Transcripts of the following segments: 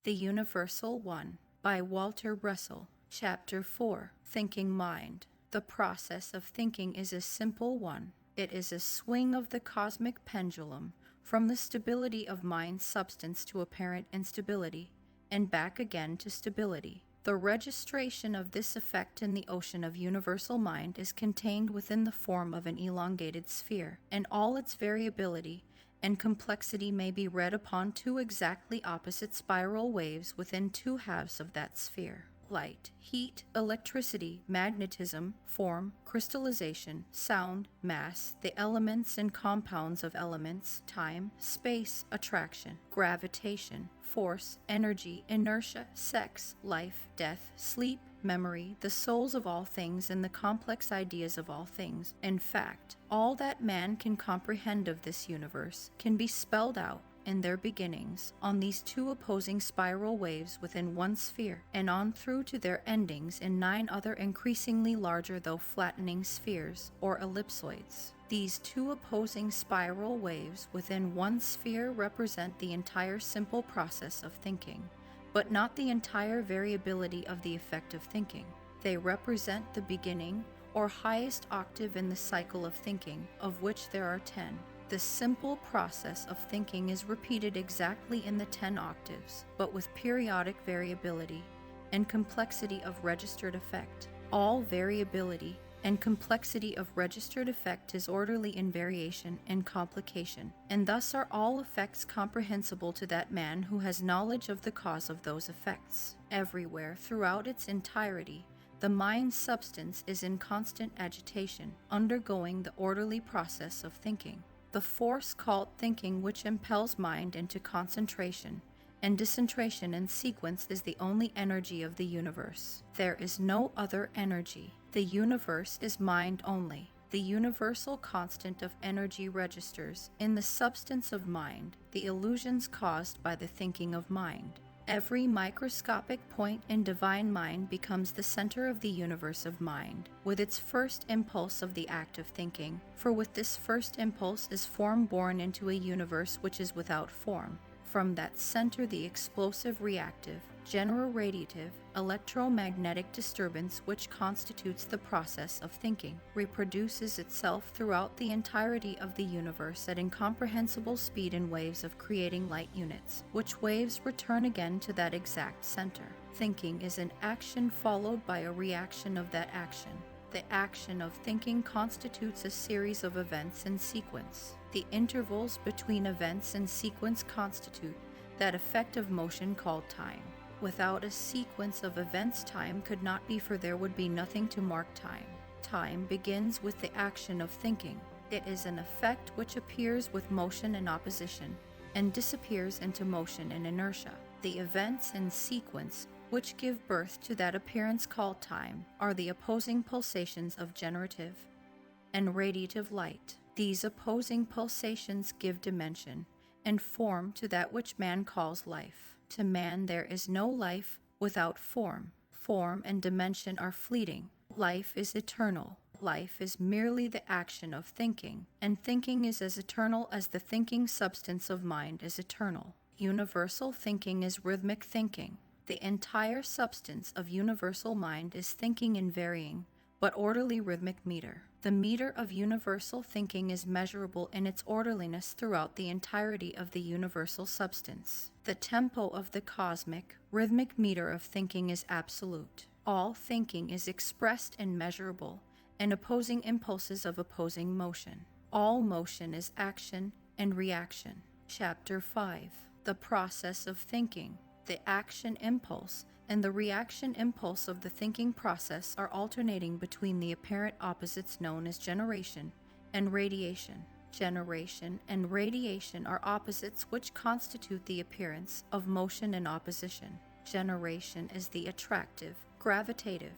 The Universal One by Walter Russell. Chapter 4. Thinking Mind. The process of thinking is a simple one. It is a swing of the cosmic pendulum from the stability of mind substance to apparent instability, and back again to stability. The registration of this effect in the ocean of universal mind is contained within the form of an elongated sphere, and all its variability and complexity may be read upon two exactly opposite spiral waves within two halves of that sphere. Light, heat, electricity, magnetism, form, crystallization, sound, mass, the elements and compounds of elements, time, space, attraction, gravitation, force, energy, inertia, sex, life, death, sleep, memory, the souls of all things and the complex ideas of all things. In fact, all that man can comprehend of this universe can be spelled out in their beginnings on these two opposing spiral waves within one sphere, and on through to their endings in 9 other increasingly larger though flattening spheres, or ellipsoids. These two opposing spiral waves within one sphere represent the entire simple process of thinking, but not the entire variability of the effect of thinking. They represent the beginning, or highest octave in the cycle of thinking, of which there are 10. The simple process of thinking is repeated exactly in the 10 octaves, but with periodic variability and complexity of registered effect. All variability and complexity of registered effect is orderly in variation and complication, and thus are all effects comprehensible to that man who has knowledge of the cause of those effects. Everywhere, throughout its entirety, the mind substance is in constant agitation, undergoing the orderly process of thinking. The force called thinking, which impels mind into concentration and dissentration in sequence, is the only energy of the universe. There is no other energy. The universe is mind only. The universal constant of energy registers in the substance of mind the illusions caused by the thinking of mind. Every microscopic point in divine mind becomes the center of the universe of mind, with its first impulse of the act of thinking, for with this first impulse is form born into a universe which is without form. From that center the explosive reactive, general-radiative, electromagnetic disturbance which constitutes the process of thinking reproduces itself throughout the entirety of the universe at incomprehensible speed in waves of creating light units, which waves return again to that exact center. Thinking is an action followed by a reaction of that action. The action of thinking constitutes a series of events in sequence. The intervals between events and sequence constitute that effect of motion called time. Without a sequence of events, time could not be, for there would be nothing to mark time. Time begins with the action of thinking. It is an effect which appears with motion and opposition, and disappears into motion and inertia. The events in sequence which give birth to that appearance called time are the opposing pulsations of generative and radiative light. These opposing pulsations give dimension and form to that which man calls life. To man there is no life without form. Form and dimension are fleeting. Life is eternal. Life is merely the action of thinking, and thinking is as eternal as the thinking substance of mind is eternal. Universal thinking is rhythmic thinking. The entire substance of universal mind is thinking in varying, but orderly rhythmic meter. The meter of universal thinking is measurable in its orderliness throughout the entirety of the universal substance. The tempo of the cosmic, rhythmic meter of thinking is absolute. All thinking is expressed and measurable, and opposing impulses of opposing motion. All motion is action and reaction. Chapter 5. The process of thinking. The action impulse and the reaction impulse of the thinking process are alternating between the apparent opposites known as generation and radiation. Generation and radiation are opposites which constitute the appearance of motion and opposition. Generation is the attractive, gravitative,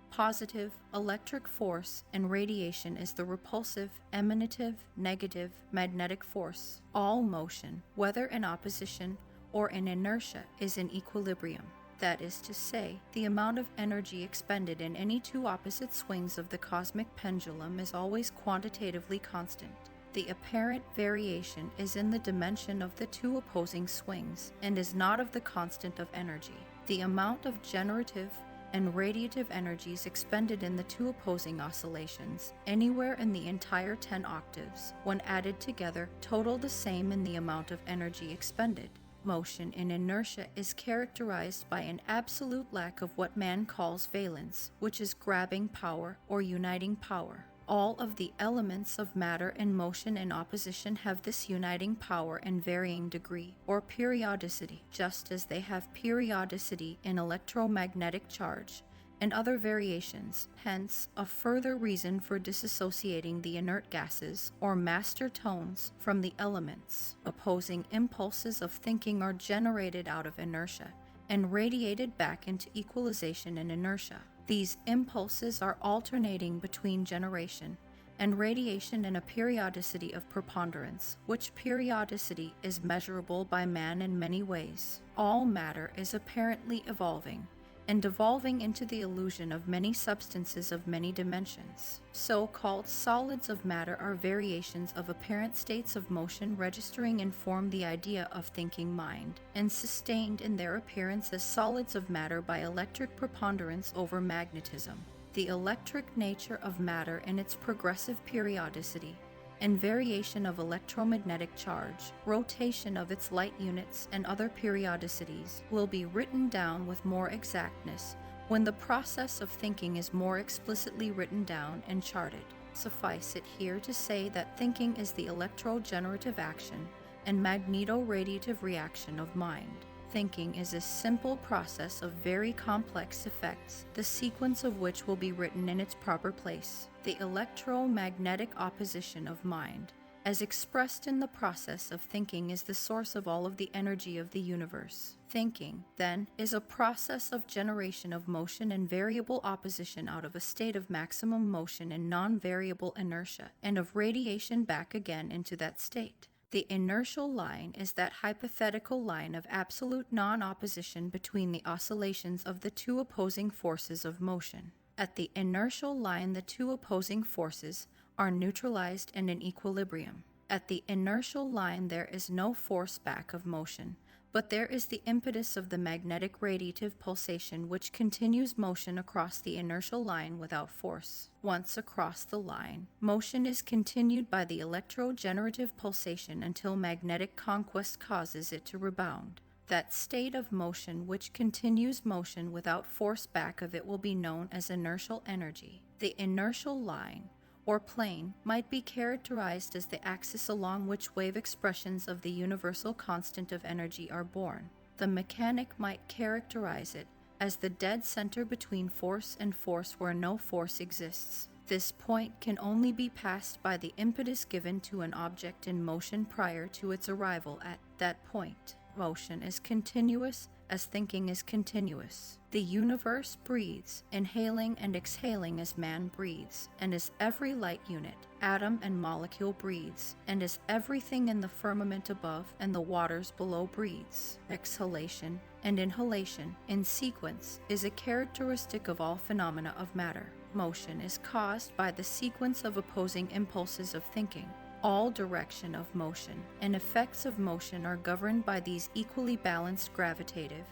positive, electric force, and radiation is the repulsive, emanative, negative, magnetic force. All motion, whether in opposition or in inertia, is in equilibrium. That is to say, the amount of energy expended in any two opposite swings of the cosmic pendulum is always quantitatively constant. The apparent variation is in the dimension of the two opposing swings and is not of the constant of energy. The amount of generative and radiative energies expended in the two opposing oscillations, anywhere in the entire 10 octaves, when added together, total the same in the amount of energy expended. Motion in inertia is characterized by an absolute lack of what man calls valence, which is grabbing power or uniting power. All of the elements of matter in motion and opposition have this uniting power in varying degree or periodicity, just as they have periodicity in electromagnetic charge and other variations, hence a further reason for disassociating the inert gases or master tones from the elements. Opposing impulses of thinking are generated out of inertia and radiated back into equalization and inertia. These impulses are alternating between generation and radiation in a periodicity of preponderance, which periodicity is measurable by man in many ways. All matter is apparently evolving and devolving into the illusion of many substances of many dimensions. So-called solids of matter are variations of apparent states of motion registering and form the idea of thinking mind, and sustained in their appearance as solids of matter by electric preponderance over magnetism. The electric nature of matter and its progressive periodicity and variation of electromagnetic charge, rotation of its light units, and other periodicities will be written down with more exactness when the process of thinking is more explicitly written down and charted. Suffice it here to say that thinking is the electro-generative action and magneto-radiative reaction of mind. Thinking is a simple process of very complex effects, the sequence of which will be written in its proper place. The electromagnetic opposition of mind, as expressed in the process of thinking, is the source of all of the energy of the universe. Thinking, then, is a process of generation of motion and variable opposition out of a state of maximum motion and non-variable inertia, and of radiation back again into that state. The inertial line is that hypothetical line of absolute non-opposition between the oscillations of the two opposing forces of motion. At the inertial line, the two opposing forces are neutralized and in equilibrium. At the inertial line, there is no force back of motion, but there is the impetus of the magnetic radiative pulsation which continues motion across the inertial line without force. Once across the line, motion is continued by the electro-generative pulsation until magnetic conquest causes it to rebound. That state of motion which continues motion without force back of it will be known as inertial energy. The inertial line, or plane, might be characterized as the axis along which wave expressions of the universal constant of energy are born. The mechanic might characterize it as the dead center between force and force where no force exists. This point can only be passed by the impetus given to an object in motion prior to its arrival at that point. Motion is continuous as thinking is continuous. The universe breathes, inhaling and exhaling as man breathes, and as every light unit, atom and molecule breathes, and as everything in the firmament above and the waters below breathes. Exhalation and inhalation in sequence is a characteristic of all phenomena of matter. Motion is caused by the sequence of opposing impulses of thinking. All direction of motion and effects of motion are governed by these equally balanced gravitative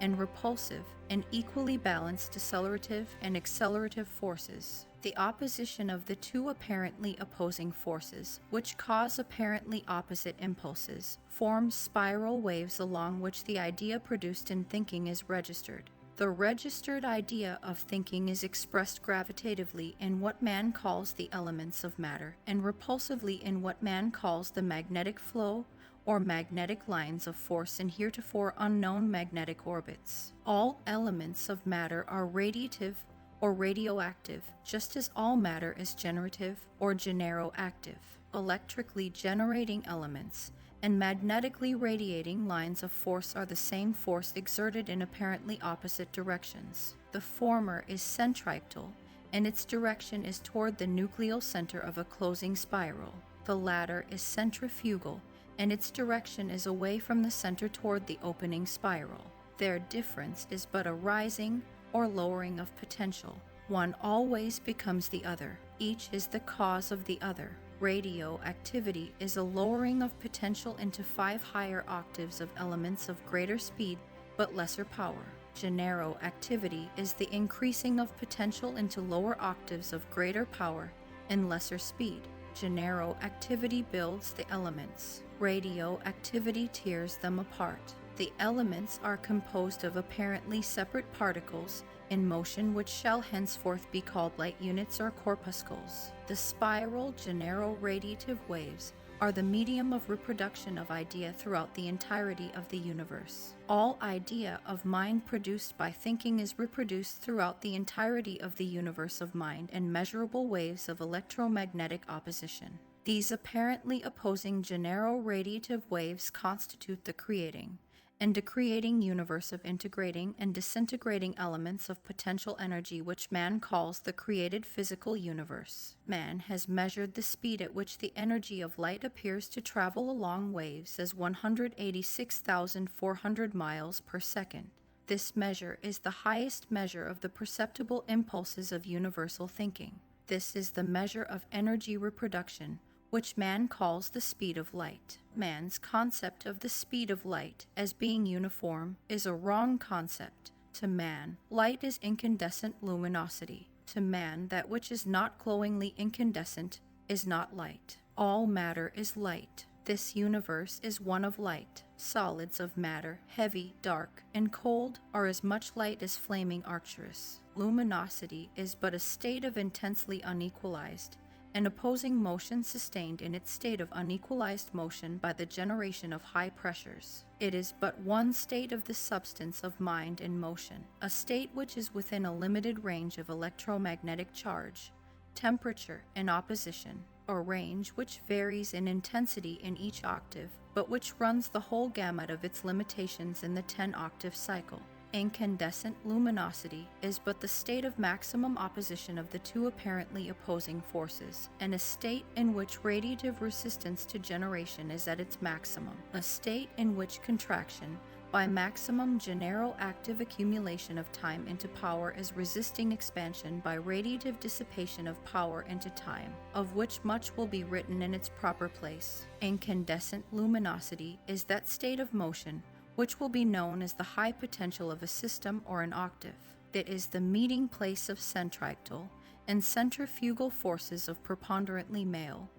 and repulsive and equally balanced decelerative and accelerative forces. The opposition of the two apparently opposing forces, which cause apparently opposite impulses, forms spiral waves along which the idea produced in thinking is registered. The registered idea of thinking is expressed gravitatively in what man calls the elements of matter, and repulsively in what man calls the magnetic flow or magnetic lines of force in heretofore unknown magnetic orbits. All elements of matter are radiative or radioactive, just as all matter is generative or generoactive. Electrically generating elements and magnetically radiating lines of force are the same force exerted in apparently opposite directions. The former is centripetal, and its direction is toward the nucleal center of a closing spiral. The latter is centrifugal, and its direction is away from the center toward the opening spiral. Their difference is but a rising or lowering of potential. One always becomes the other. Each is the cause of the other. Radioactivity is a lowering of potential into 5 higher octaves of elements of greater speed but lesser power. Generoactivity is the increasing of potential into lower octaves of greater power and lesser speed. Generoactivity builds the elements. Radioactivity tears them apart. The elements are composed of apparently separate particles in motion which shall henceforth be called light units or corpuscles. The spiral generoradiative waves are the medium of reproduction of idea throughout the entirety of the universe. All idea of mind produced by thinking is reproduced throughout the entirety of the universe of mind in measurable waves of electromagnetic opposition. These apparently opposing generoradiative waves constitute the creating and decreating universe of integrating and disintegrating elements of potential energy which man calls the created physical universe. Man has measured the speed at which the energy of light appears to travel along waves as 186,400 miles per second. This measure is the highest measure of the perceptible impulses of universal thinking. This is the measure of energy reproduction, which man calls the speed of light. Man's concept of the speed of light as being uniform is a wrong concept. To man, light is incandescent luminosity. To man, that which is not glowingly incandescent is not light. All matter is light. This universe is one of light. Solids of matter, heavy, dark, and cold, are as much light as flaming Arcturus. Luminosity is but a state of intensely unequalized and opposing motion sustained in its state of unequalized motion by the generation of high pressures. It is but one state of the substance of mind in motion, a state which is within a limited range of electromagnetic charge, temperature, and opposition, a range which varies in intensity in each octave, but which runs the whole gamut of its limitations in the 10-octave cycle. Incandescent luminosity is but the state of maximum opposition of the two apparently opposing forces, and a state in which radiative resistance to generation is at its maximum, a state in which contraction by maximum generoactive accumulation of time into power is resisting expansion by radiative dissipation of power into time, of which much will be written in its proper place. Incandescent luminosity is that state of motion which will be known as the high potential of a system or an octave. It is the meeting place of centripetal and centrifugal forces of preponderantly male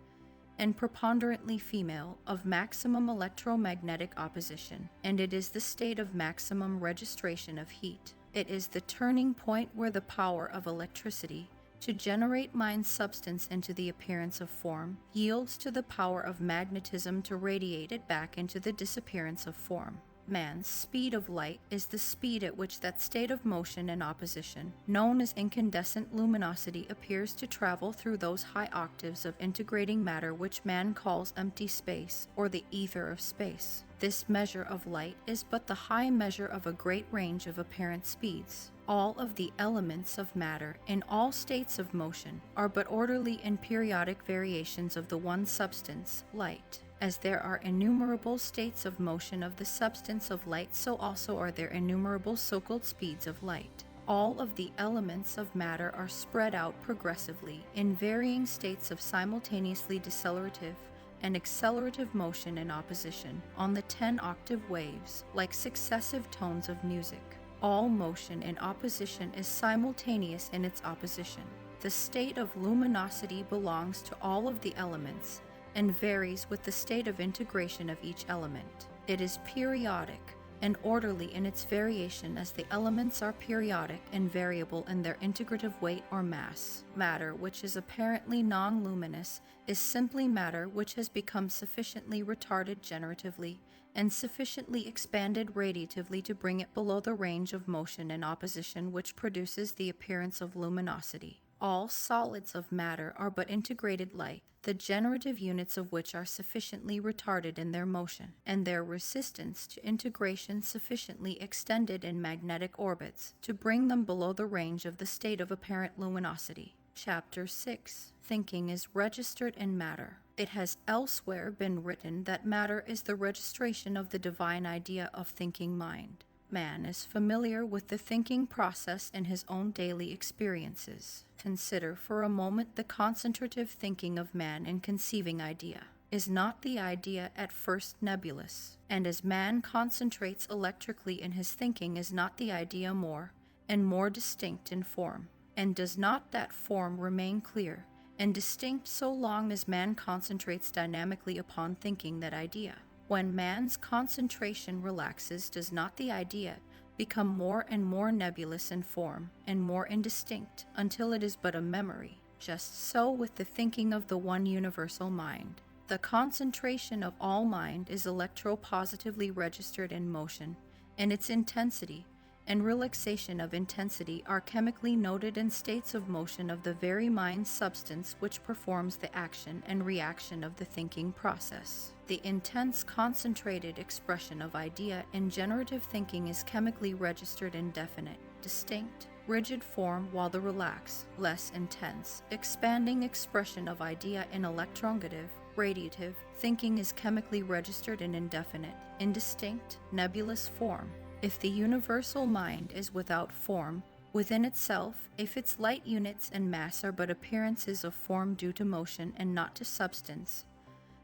and preponderantly female of maximum electromagnetic opposition, and it is the state of maximum registration of heat. It is the turning point where the power of electricity to generate mind substance into the appearance of form yields to the power of magnetism to radiate it back into the disappearance of form. Man's speed of light is the speed at which that state of motion and opposition, known as incandescent luminosity, appears to travel through those high octaves of integrating matter which man calls empty space, or the ether of space. This measure of light is but the high measure of a great range of apparent speeds. All of the elements of matter in all states of motion are but orderly and periodic variations of the one substance, light. As there are innumerable states of motion of the substance of light, so also are there innumerable so-called speeds of light. All of the elements of matter are spread out progressively in varying states of simultaneously decelerative and accelerative motion and opposition on the 10-octave waves, like successive tones of music. All motion and opposition is simultaneous in its opposition. The state of luminosity belongs to all of the elements and varies with the state of integration of each element. It is periodic and orderly in its variation as the elements are periodic and variable in their integrative weight or mass. Matter, which is apparently non-luminous, is simply matter which has become sufficiently retarded generatively and sufficiently expanded radiatively to bring it below the range of motion and opposition which produces the appearance of luminosity. All solids of matter are but integrated light, the generative units of which are sufficiently retarded in their motion, and their resistance to integration sufficiently extended in magnetic orbits to bring them below the range of the state of apparent luminosity. Chapter 6. Thinking is registered in matter. It has elsewhere been written that matter is the registration of the divine idea of thinking mind. Man is familiar with the thinking process in his own daily experiences. Consider for a moment the concentrative thinking of man in conceiving idea. Is not the idea at first nebulous? And as man concentrates electrically in his thinking, is not the idea more and more distinct in form? And does not that form remain clear and distinct so long as man concentrates dynamically upon thinking that idea? When man's concentration relaxes, does not the idea become more and more nebulous in form and more indistinct until it is but a memory? Just so with the thinking of the one universal mind. The concentration of all mind is electropositively registered in motion, and its intensity and relaxation of intensity are chemically noted in states of motion of the very mind substance which performs the action and reaction of the thinking process. The intense concentrated expression of idea in generative thinking is chemically registered in definite, distinct, rigid form, while the relaxed, less intense, expanding expression of idea in electronegative, radiative thinking is chemically registered in indefinite, indistinct, nebulous form. If the universal mind is without form within itself, if its light units and mass are but appearances of form due to motion and not to substance,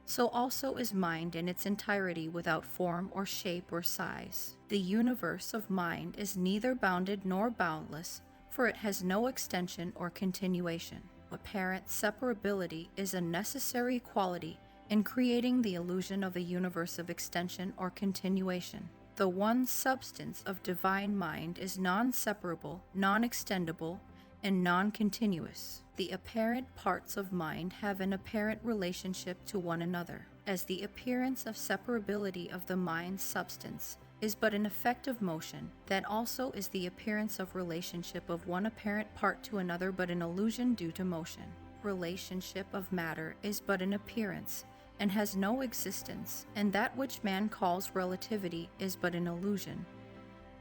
so also is mind in its entirety without form or shape or size. The universe of mind is neither bounded nor boundless, for it has no extension or continuation. Apparent separability is a necessary quality in creating the illusion of a universe of extension or continuation. The one substance of divine mind is non-separable, non-extendable, and non-continuous. The apparent parts of mind have an apparent relationship to one another, as the appearance of separability of the mind's substance is but an effect of motion, that also is the appearance of relationship of one apparent part to another but an illusion due to motion. Relationship of matter is but an appearance, and has no existence, and that which man calls relativity is but an illusion,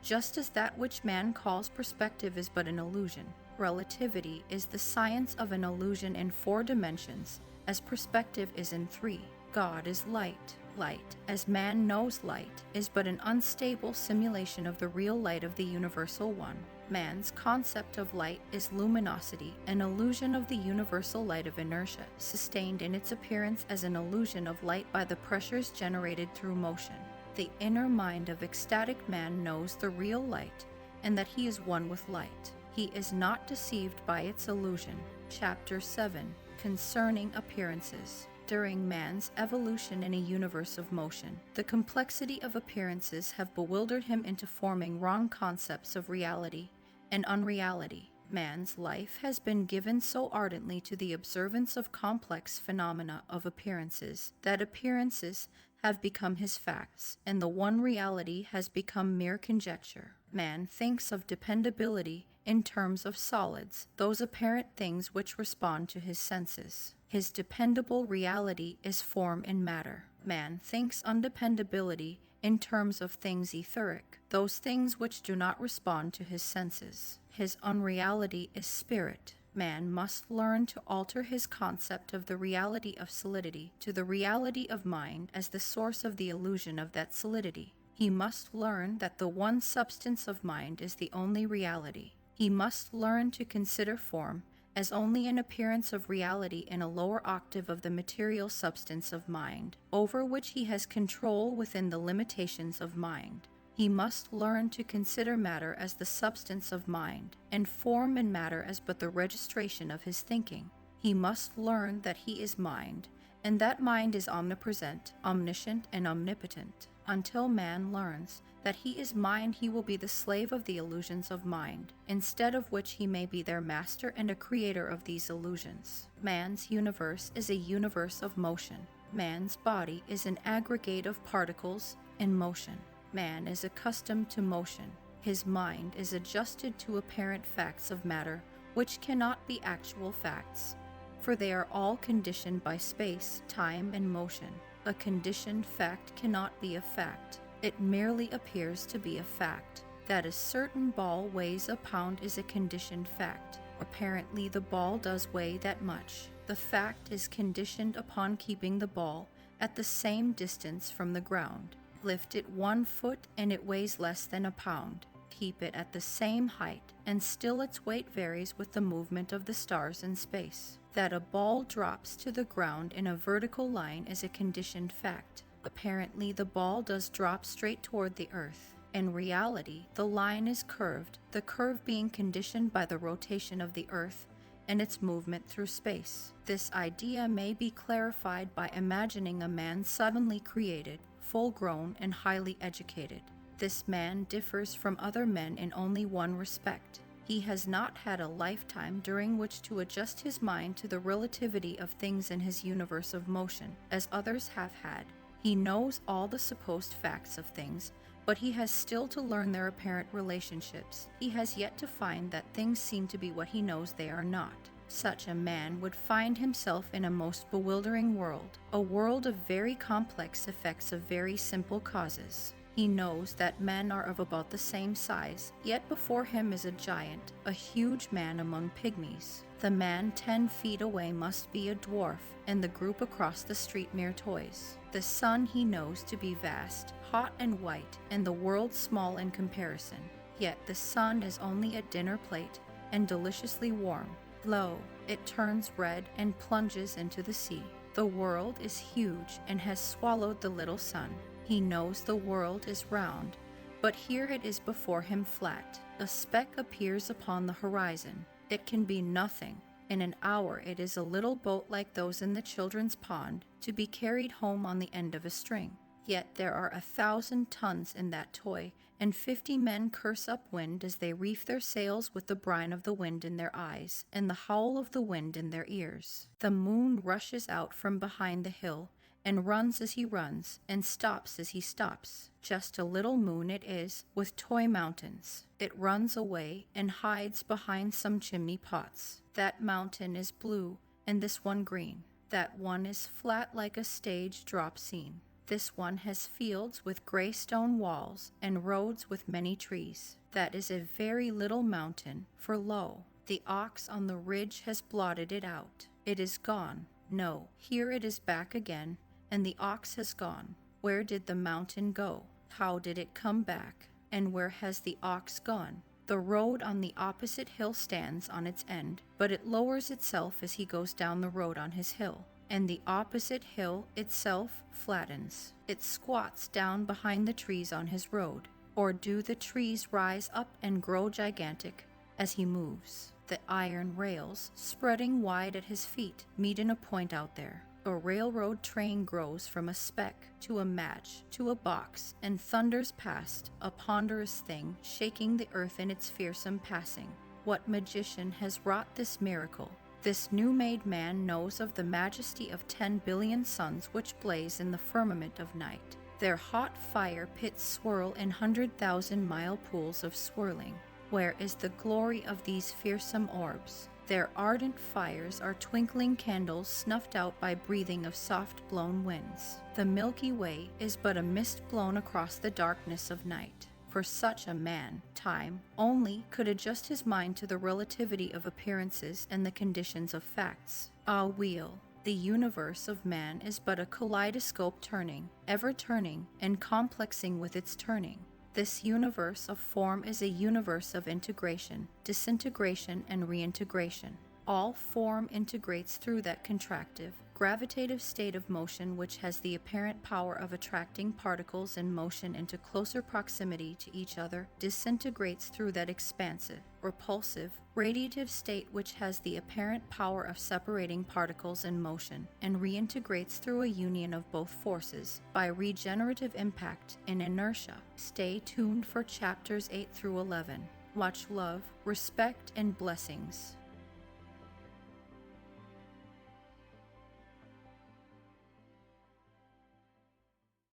just as that which man calls perspective is but an illusion. Relativity is the science of an illusion in 4 dimensions, as perspective is in 3. God is light. Light, as man knows light, is but an unstable simulation of the real light of the universal one. Man's concept of light is luminosity, an illusion of the universal light of inertia, sustained in its appearance as an illusion of light by the pressures generated through motion. The inner mind of ecstatic man knows the real light, and that he is one with light. He is not deceived by its illusion. Chapter 7, Concerning Appearances. During man's evolution in a universe of motion, the complexity of appearances have bewildered him into forming wrong concepts of reality and unreality. Man's life has been given so ardently to the observance of complex phenomena of appearances that appearances have become his facts, and the one reality has become mere conjecture. Man thinks of dependability in terms of solids, those apparent things which respond to his senses. His dependable reality is form and matter. Man thinks undependability in terms of things etheric, those things which do not respond to his senses. His unreality is spirit. Man must learn to alter his concept of the reality of solidity to the reality of mind as the source of the illusion of that solidity. He must learn that the one substance of mind is the only reality. He must learn to consider form as only an appearance of reality in a lower octave of the material substance of mind, over which he has control within the limitations of mind. He must learn to consider matter as the substance of mind, and form and matter as but the registration of his thinking. He must learn that he is mind, and that mind is omnipresent, omniscient, and omnipotent. Until man learns that he is mind, he will be the slave of the illusions of mind, instead of which he may be their master and a creator of these illusions. Man's universe is a universe of motion. Man's body is an aggregate of particles in motion. Man is accustomed to motion. His mind is adjusted to apparent facts of matter, which cannot be actual facts, for they are all conditioned by space, time, and motion. A conditioned fact cannot be a fact. It merely appears to be a fact. That a certain ball weighs a pound is a conditioned fact. Apparently, the ball does weigh that much. The fact is conditioned upon keeping the ball at the same distance from the ground. Lift it 1 foot and it weighs less than a pound. Keep it at the same height, and still its weight varies with the movement of the stars in space. That a ball drops to the ground in a vertical line is a conditioned fact. Apparently, the ball does drop straight toward the earth. In reality, the line is curved, the curve being conditioned by the rotation of the earth and its movement through space. This idea may be clarified by imagining a man suddenly created, full-grown, and highly educated. This man differs from other men in only one respect. He has not had a lifetime during which to adjust his mind to the relativity of things in his universe of motion, as others have had. He knows all the supposed facts of things, but he has still to learn their apparent relationships. He has yet to find that things seem to be what he knows they are not. Such a man would find himself in a most bewildering world, a world of very complex effects of very simple causes. He knows that men are of about the same size, yet before him is a giant, a huge man among pygmies. The man 10 feet away must be a dwarf, and the group across the street mere toys. The sun he knows to be vast, hot and white, and the world small in comparison. Yet the sun is only a dinner plate, and deliciously warm. Lo, it turns red and plunges into the sea. The world is huge and has swallowed the little sun. He knows the world is round, but here it is before him flat. A speck appears upon the horizon. It can be nothing. In an hour it is a little boat like those in the children's pond, to be carried home on the end of a string. Yet there are 1,000 tons in that toy, and 50 men curse up wind as they reef their sails with the brine of the wind in their eyes, and the howl of the wind in their ears. The moon rushes out from behind the hill, and runs as he runs, and stops as he stops. Just a little moon it is, with toy mountains. It runs away, and hides behind some chimney pots. That mountain is blue, and this one green. That one is flat like a stage drop scene. This one has fields with gray stone walls, and roads with many trees. That is a very little mountain, for lo, the ox on the ridge has blotted it out. It is gone. No, here it is back again, and the ox has gone. Where did the mountain go? How did it come back? And where has the ox gone? The road on the opposite hill stands on its end, but it lowers itself as he goes down the road on his hill, and the opposite hill itself flattens. It squats down behind the trees on his road. Or do the trees rise up and grow gigantic as he moves? The iron rails, spreading wide at his feet, meet in a point out there. A railroad train grows from a speck to a match to a box and thunders past, a ponderous thing, shaking the earth in its fearsome passing. What magician has wrought this miracle? This new-made man knows of the majesty of 10 billion suns which blaze in the firmament of night. Their hot fire pits swirl in 100,000-mile pools of swirling. Where is the glory of these fearsome orbs? Their ardent fires are twinkling candles snuffed out by breathing of soft-blown winds. The Milky Way is but a mist blown across the darkness of night. For such a man, time only could adjust his mind to the relativity of appearances and the conditions of facts. Ah, wheel! The universe of man is but a kaleidoscope turning, ever turning, and complexing with its turning. This universe of form is a universe of integration, disintegration, and reintegration. All form integrates through that contractive, gravitative state of motion which has the apparent power of attracting particles in motion into closer proximity to each other, disintegrates through that expansive, repulsive, radiative state which has the apparent power of separating particles in motion, and reintegrates through a union of both forces by regenerative impact and inertia. Stay tuned for chapters 8 through 11. Much love, respect, and blessings.